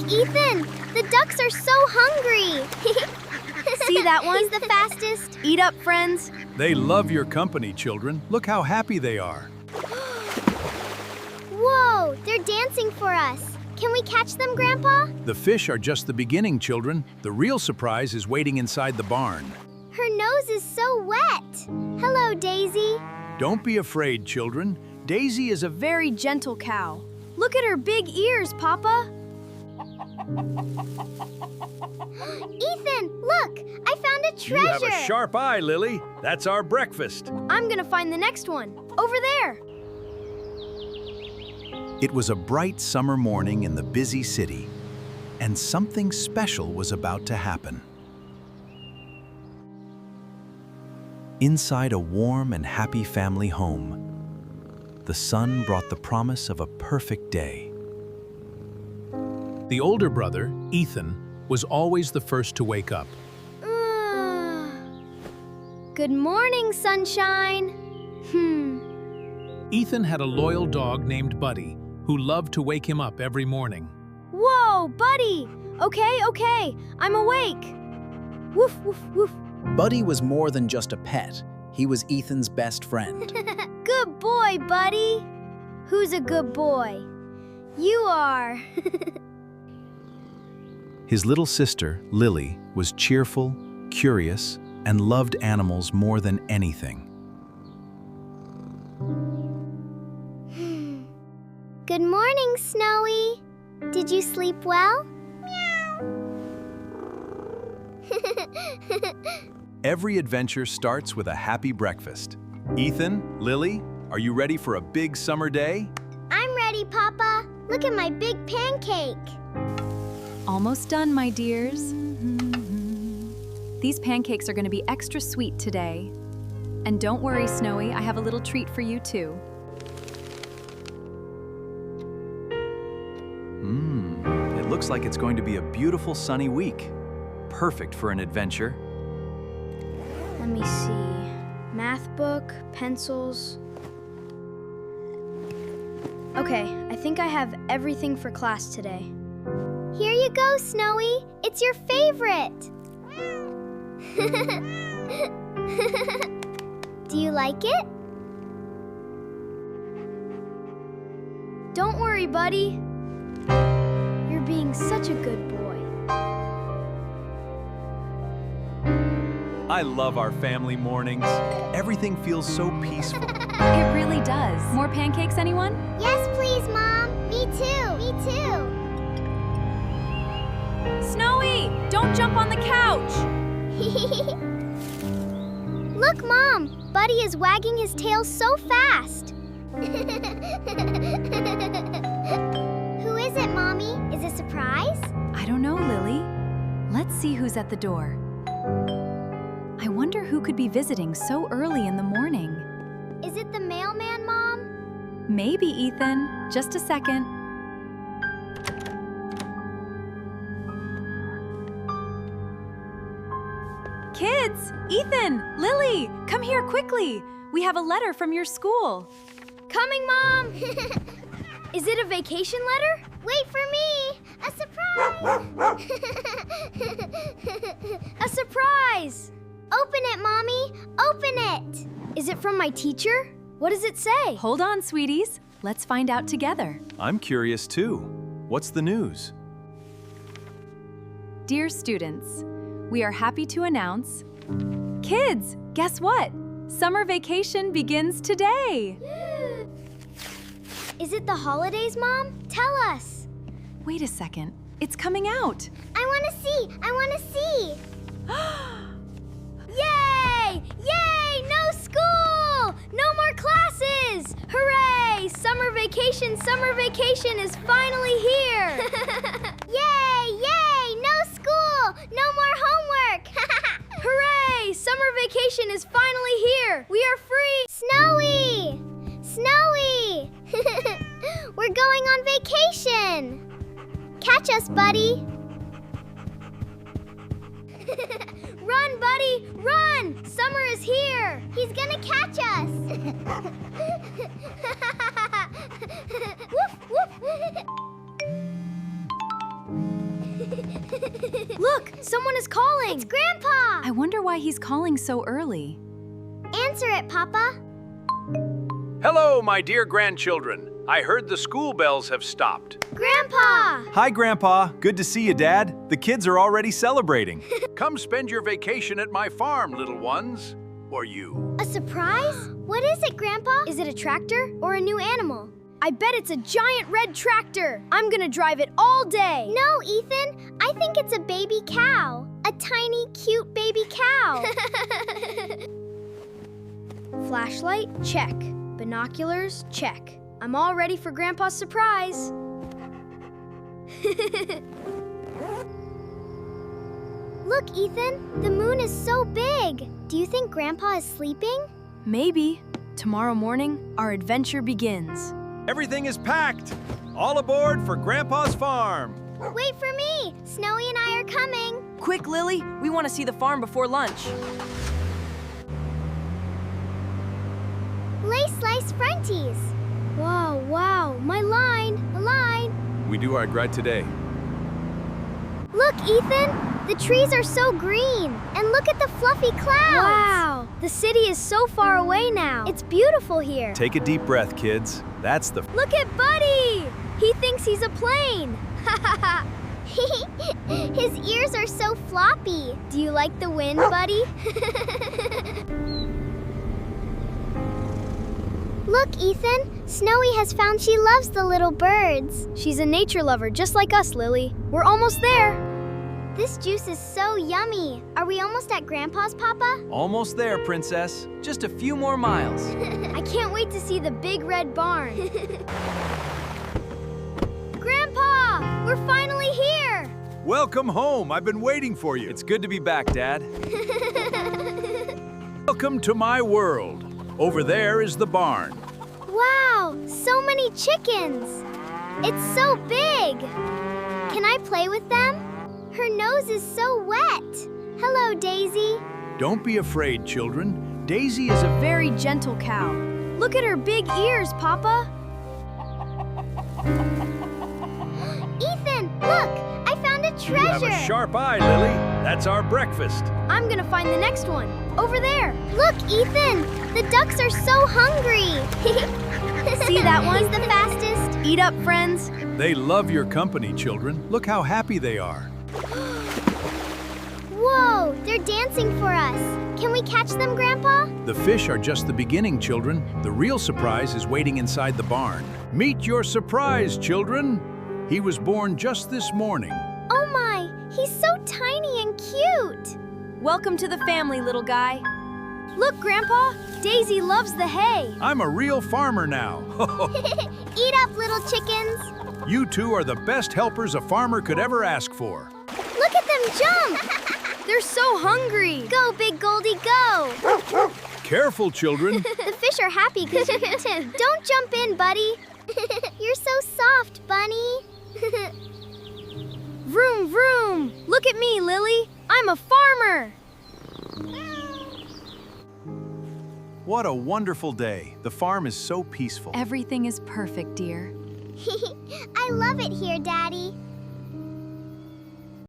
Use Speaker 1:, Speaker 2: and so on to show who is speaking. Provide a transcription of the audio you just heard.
Speaker 1: Ethan! The ducks are so hungry!
Speaker 2: See that one?
Speaker 1: He's the fastest.
Speaker 2: Eat up, friends.
Speaker 3: They love your company, children. Look how happy they are.
Speaker 1: Whoa, they're dancing for us. Can we catch them, Grandpa?
Speaker 3: The fish are just the beginning, children. The real surprise is waiting inside the barn.
Speaker 1: Her nose is so wet. Hello, Daisy.
Speaker 3: Don't be afraid, children. Daisy is a
Speaker 2: Very gentle cow. Look at her big ears, Papa.
Speaker 1: Ethan, look! I found a treasure!
Speaker 3: You have a sharp eye, Lily. That's our breakfast.
Speaker 2: I'm gonna find the next one. Over there.
Speaker 3: It was a bright summer morning in the busy city, and something special was about to happen. Inside a warm and happy family home, the sun brought the promise of a perfect day. The older brother, Ethan, was always the first to wake up.
Speaker 2: Good morning, sunshine.
Speaker 3: Ethan had a loyal dog named Buddy, who loved to wake him up every morning.
Speaker 2: Whoa, buddy! Okay, I'm awake. Woof, woof, woof.
Speaker 4: Buddy was more than just a pet. He was Ethan's best friend.
Speaker 2: Good boy, buddy. Who's a good boy? You are.
Speaker 3: His little sister, Lily, was cheerful, curious, and loved animals more than anything.
Speaker 1: Good morning, Snowy. Did you sleep well?
Speaker 3: Every adventure starts with a happy breakfast. Ethan, Lily, are you ready for a big summer day?
Speaker 1: I'm ready, Papa. Look at my big pancake.
Speaker 5: Almost done, my dears. These pancakes are going to be extra sweet today. And don't worry, Snowy, I have a little treat for you too.
Speaker 3: It looks like it's going to be a beautiful sunny week. Perfect for an adventure.
Speaker 2: Let me see. Math book, pencils. Okay, I think I have everything for class today.
Speaker 1: Here you go, Snowy. It's your favorite. Do you like it?
Speaker 2: Don't worry, buddy. You're being such a good boy.
Speaker 3: I love our family mornings. Everything feels so peaceful.
Speaker 5: It really does. More pancakes, anyone?
Speaker 1: Yes, please, Mom. Me too. Me too.
Speaker 5: Snowy, don't jump on the couch.
Speaker 1: Look, Mom. Buddy is wagging his tail so fast. Who is it, Mommy? Is it a surprise?
Speaker 5: I don't know, Lily. Let's see who's at the door. I wonder who could be visiting so early in the morning.
Speaker 1: Is it the mailman, Mom?
Speaker 5: Maybe, Ethan. Just a second. Kids! Ethan! Lily! Come here quickly! We have a letter from your school.
Speaker 2: Coming, Mom! Is it a vacation letter?
Speaker 1: Wait for me! A surprise!
Speaker 2: A surprise!
Speaker 1: Open it, Mommy! Open it!
Speaker 2: Is it from my teacher? What does it say?
Speaker 5: Hold on, sweeties. Let's find out together.
Speaker 3: I'm curious too. What's the news?
Speaker 5: Dear students, we are happy to announce... Kids, guess what? Summer vacation begins today.
Speaker 1: Is it the holidays, Mom? Tell us.
Speaker 5: Wait a second. It's coming out.
Speaker 1: I want to see! I want to see!
Speaker 2: Yay! Yay! No school! No more classes! Hooray! Summer vacation is finally here!
Speaker 1: Yay! Yay! No school! No more homework!
Speaker 2: Hooray! Summer vacation is finally here! We are free!
Speaker 1: Snowy! Snowy! We're going on vacation! Catch us, buddy!
Speaker 2: Run, buddy! Run! Summer is here!
Speaker 1: He's gonna catch us! Woof, woof.
Speaker 2: Look, someone is calling.
Speaker 1: It's Grandpa!
Speaker 5: I wonder why he's calling so early.
Speaker 1: Answer it, Papa.
Speaker 3: Hello, my dear grandchildren. I heard the school bells have stopped.
Speaker 1: Grandpa!
Speaker 3: Hi, Grandpa. Good to see you, Dad. The kids are already celebrating. Come spend your vacation at my farm, little ones. Or you.
Speaker 1: A surprise? What is it, Grandpa?
Speaker 2: Is it a tractor or a new animal? I bet it's a giant red tractor. I'm gonna drive it all day.
Speaker 1: No, Ethan. I think it's a baby cow. A tiny, cute baby cow.
Speaker 2: Flashlight? Check. Binoculars? Check. I'm all ready for Grandpa's surprise.
Speaker 1: Look, Ethan. The moon is so big. Do you think Grandpa is sleeping?
Speaker 2: Maybe. Tomorrow morning, our adventure begins.
Speaker 3: Everything is packed. All aboard for Grandpa's farm.
Speaker 1: Wait for me. Snowy and I are coming.
Speaker 6: Quick, Lily, we want to see the farm before lunch.
Speaker 1: Lace slice fronties.
Speaker 2: Wow, wow, my line, a line.
Speaker 3: We do our grad today.
Speaker 1: Look, Ethan. The trees are so green. And look at the fluffy clouds.
Speaker 2: Wow, the city is so far away now. It's beautiful here.
Speaker 3: Take a deep breath, kids. That's the...
Speaker 2: Look at Buddy! He thinks he's a plane.
Speaker 1: His ears are so floppy. Do you like the wind, Buddy? Look, Ethan. Snowy has found she loves the little birds.
Speaker 2: She's a nature lover just like us, Lily. We're almost there.
Speaker 1: This juice is so yummy. Are we almost at Grandpa's, Papa?
Speaker 6: Almost there, Princess. Just a few more miles.
Speaker 2: I can't wait to see the big red barn. Grandpa, we're finally here.
Speaker 3: Welcome home. I've been waiting for you. It's good to be back, Dad. Welcome to my world. Over there is the barn.
Speaker 1: Wow, so many chickens. It's so big. Can I play with them? Her nose is so wet. Hello, Daisy.
Speaker 3: Don't be afraid, children. Daisy is a...
Speaker 2: Very gentle cow. Look at her big ears, Papa.
Speaker 1: Ethan, look! I found a
Speaker 3: You have
Speaker 1: treasure.
Speaker 3: a sharp eye, Lily. That's our breakfast.
Speaker 2: I'm gonna find the next one. Over there.
Speaker 1: Look, Ethan! The ducks are so hungry.
Speaker 2: See that one?
Speaker 1: He's the fastest.
Speaker 2: Eat up, friends.
Speaker 3: They love your company, children. Look how happy they are.
Speaker 1: Whoa, they're dancing for us. Can we catch them, Grandpa?
Speaker 3: The fish are just the beginning, children. The real surprise is waiting inside the barn. Meet your surprise, children. He was born just this morning.
Speaker 1: Oh my, he's so tiny and cute.
Speaker 5: Welcome to the family, little guy.
Speaker 2: Look, Grandpa. Daisy loves the hay.
Speaker 3: I'm a real farmer now.
Speaker 1: Eat up, little chickens.
Speaker 3: You two are the best helpers a farmer could ever ask for.
Speaker 1: Look at them jump.
Speaker 2: They're so hungry.
Speaker 1: Go, Big Goldie, go.
Speaker 3: Careful, children.
Speaker 1: The fish are happy because you eat him. Don't jump in, buddy. You're so soft, Bunny.
Speaker 2: Vroom, vroom. Look at me, Lily. I'm a farmer.
Speaker 3: What a wonderful day. The farm is so peaceful.
Speaker 5: Everything is perfect, dear.
Speaker 1: I love it here, Daddy.